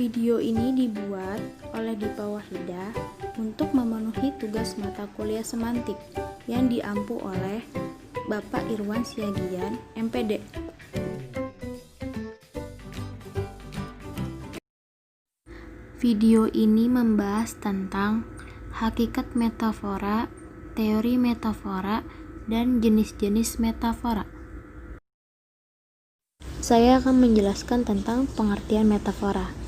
Video ini dibuat oleh Dipa Wahida untuk memenuhi tugas mata kuliah semantik yang diampu oleh Bapak Irwan Siagian, MPD. Video ini membahas tentang hakikat metafora, teori metafora, dan jenis-jenis metafora. Saya akan menjelaskan tentang pengertian metafora.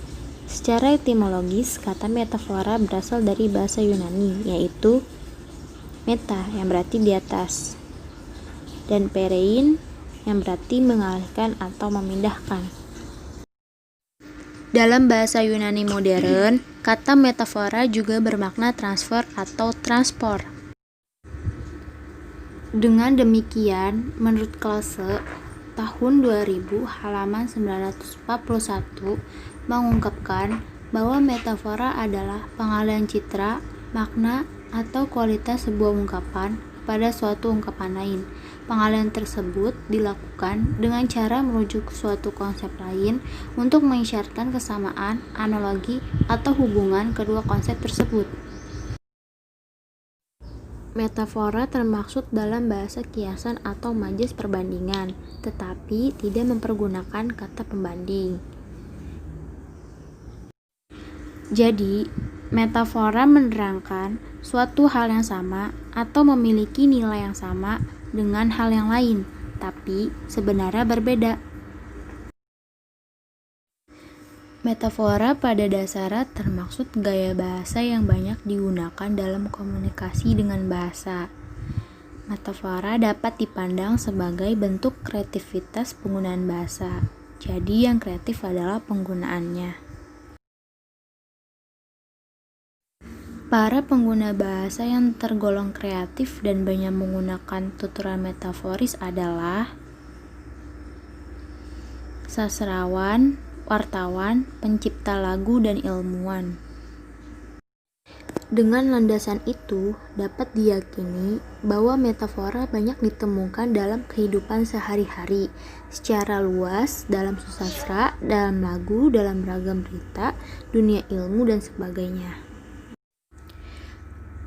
Secara etimologis, kata metafora berasal dari bahasa Yunani, yaitu meta yang berarti di atas, dan perein yang berarti mengalihkan atau memindahkan. Dalam bahasa Yunani modern, kata metafora juga bermakna transfer atau transport. Dengan demikian, menurut Klase, tahun 2000 halaman 941 mengungkapkan bahwa metafora adalah pengalihan citra, makna, atau kualitas sebuah ungkapan kepada suatu ungkapan lain. Pengalihan tersebut dilakukan dengan cara merujuk ke suatu konsep lain untuk mengisyaratkan kesamaan, analogi, atau hubungan kedua konsep tersebut. Metafora termaksud dalam bahasa kiasan atau majas perbandingan, tetapi tidak mempergunakan kata pembanding. Jadi, metafora menerangkan suatu hal yang sama atau memiliki nilai yang sama dengan hal yang lain, tapi sebenarnya berbeda. Metafora pada dasarnya termaksud gaya bahasa yang banyak digunakan dalam komunikasi dengan bahasa. Metafora dapat dipandang sebagai bentuk kreativitas penggunaan bahasa. Jadi yang kreatif adalah penggunaannya. Para pengguna bahasa yang tergolong kreatif dan banyak menggunakan tuturan metaforis adalah sastrawan, wartawan, pencipta lagu, dan ilmuwan. Dengan landasan itu, dapat diyakini bahwa metafora banyak ditemukan dalam kehidupan sehari-hari, secara luas, dalam susastra, dalam lagu, dalam ragam berita, dunia ilmu, dan sebagainya.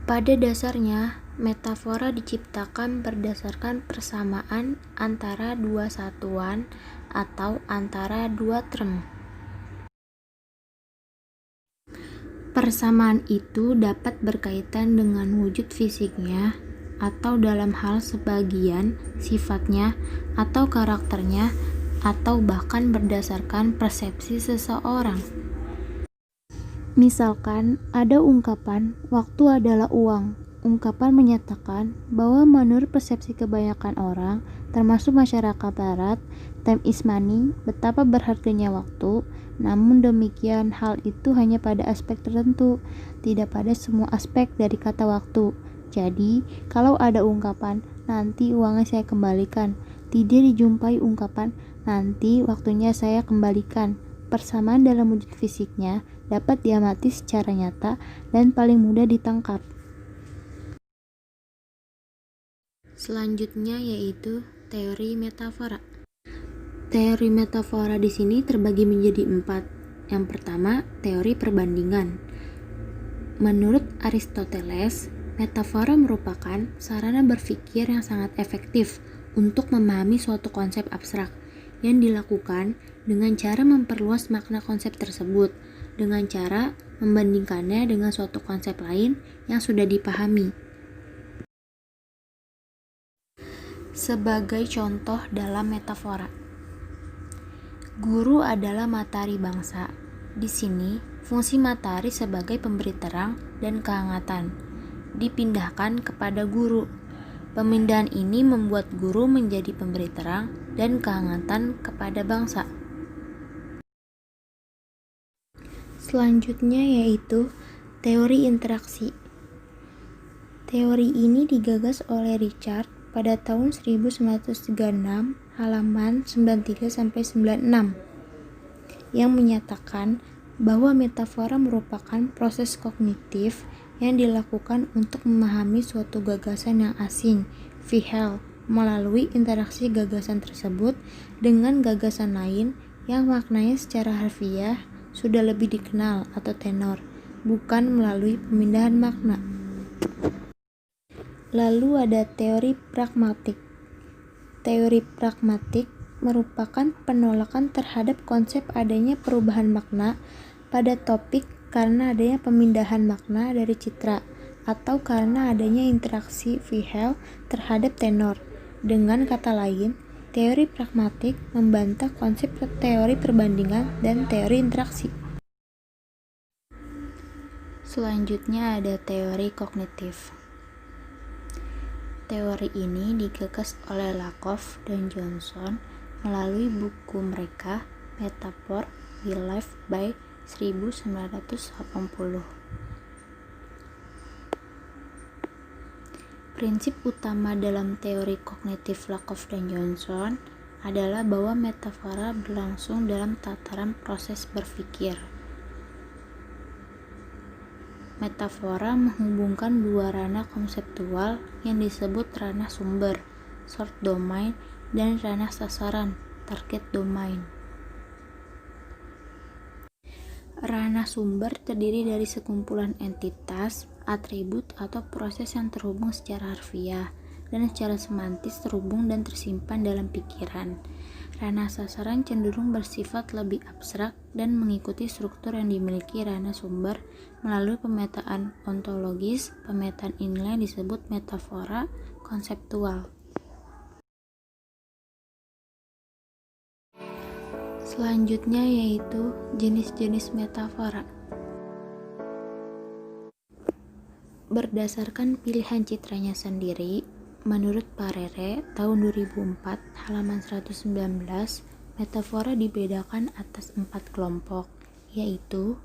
Pada dasarnya, metafora diciptakan berdasarkan persamaan antara dua satuan atau antara dua term. Persamaan itu dapat berkaitan dengan wujud fisiknya, atau dalam hal sebagian sifatnya atau karakternya, atau bahkan berdasarkan persepsi seseorang. Misalkan ada ungkapan, waktu adalah uang. Ungkapan menyatakan bahwa menurut persepsi kebanyakan orang, termasuk masyarakat barat, time is money, betapa berharganya waktu. Namun demikian, hal itu hanya pada aspek tertentu, tidak pada semua aspek dari kata waktu. Jadi, kalau ada ungkapan, nanti uangnya saya kembalikan, tidak dijumpai ungkapan, nanti waktunya saya kembalikan. Persamaan dalam wujud fisiknya dapat diamati secara nyata dan paling mudah ditangkap. Selanjutnya yaitu teori metafora. Teori metafora di sini terbagi menjadi 4. Yang pertama, teori perbandingan. Menurut Aristoteles, metafora merupakan sarana berpikir yang sangat efektif untuk memahami suatu konsep abstrak yang dilakukan dengan cara memperluas makna konsep tersebut, dengan cara membandingkannya dengan suatu konsep lain yang sudah dipahami. Sebagai contoh dalam metafora, guru adalah matahari bangsa. Di sini, fungsi matahari sebagai pemberi terang dan kehangatan dipindahkan kepada guru. Pemindahan ini membuat guru menjadi pemberi terang dan kehangatan kepada bangsa. Selanjutnya yaitu teori interaksi. Teori ini digagas oleh Richard pada tahun 1936 halaman 93-96 yang menyatakan bahwa metafora merupakan proses kognitif yang dilakukan untuk memahami suatu gagasan yang asing, vihel, melalui interaksi gagasan tersebut dengan gagasan lain yang maknanya secara harfiah sudah lebih dikenal atau tenor, bukan melalui pemindahan makna. Lalu ada teori pragmatik. Teori pragmatik merupakan penolakan terhadap konsep adanya perubahan makna pada topik karena adanya pemindahan makna dari citra atau karena adanya interaksi vihel terhadap tenor. Dengan kata lain, teori pragmatik membantah konsep teori perbandingan dan teori interaksi. Selanjutnya ada teori kognitif. Teori ini digagas oleh Lakoff dan Johnson melalui buku mereka Metaphor We Live by 1980. Prinsip utama dalam teori kognitif Lakoff dan Johnson adalah bahwa metafora berlangsung dalam tataran proses berpikir. Metafora menghubungkan dua ranah konseptual yang disebut ranah sumber, source domain, dan ranah sasaran, target domain. Ranah sumber terdiri dari sekumpulan entitas, atribut, atau proses yang terhubung secara harfiah dan secara semantis terhubung dan tersimpan dalam pikiran. Ranah sasaran cenderung bersifat lebih abstrak dan mengikuti struktur yang dimiliki ranah sumber melalui pemetaan ontologis. Pemetaan inilah yang disebut metafora konseptual. Selanjutnya yaitu jenis-jenis metafora. Berdasarkan pilihan citranya sendiri, menurut Parere tahun 2004 halaman 119, metafora dibedakan atas 4 kelompok, yaitu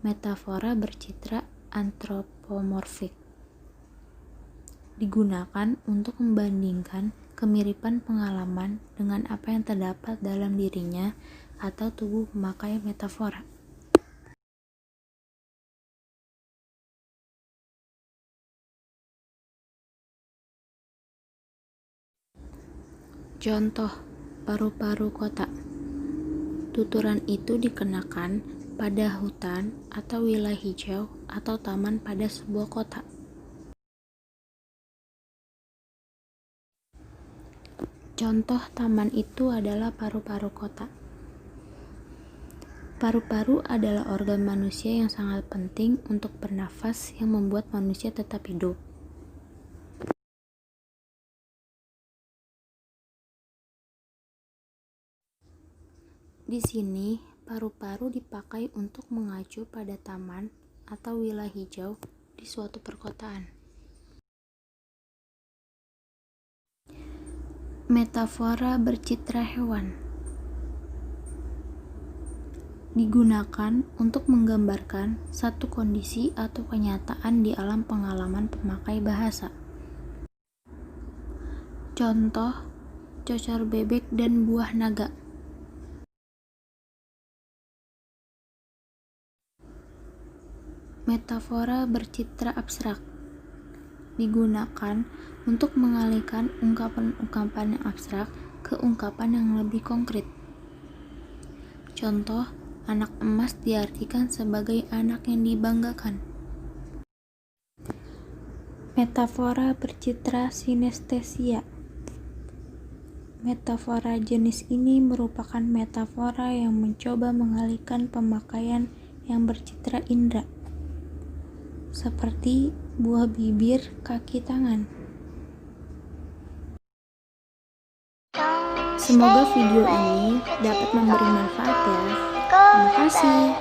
metafora bercitra antropomorfik. Digunakan untuk membandingkan kemiripan pengalaman dengan apa yang terdapat dalam dirinya atau tubuh pemakai metafora. Contoh, paru-paru kota. Tuturan itu dikenakan pada hutan atau wilayah hijau atau taman pada sebuah kota. Contoh taman itu adalah paru-paru kota. Paru-paru adalah organ manusia yang sangat penting untuk bernafas yang membuat manusia tetap hidup. Di sini, paru-paru dipakai untuk mengacu pada taman atau wilayah hijau di suatu perkotaan. Metafora bercitra hewan digunakan untuk menggambarkan satu kondisi atau kenyataan di alam pengalaman pemakai bahasa. Contoh, cocor bebek dan buah naga. Metafora bercitra abstrak digunakan untuk mengalihkan ungkapan-ungkapan yang abstrak ke ungkapan yang lebih konkret. Contoh, anak emas diartikan sebagai anak yang dibanggakan. Metafora bercitra sinestesia. Metafora jenis ini merupakan metafora yang mencoba mengalihkan pemakaian yang bercitra indera, seperti buah bibir, kaki, tangan. Semoga video ini dapat memberi manfaat ya. Terima kasih.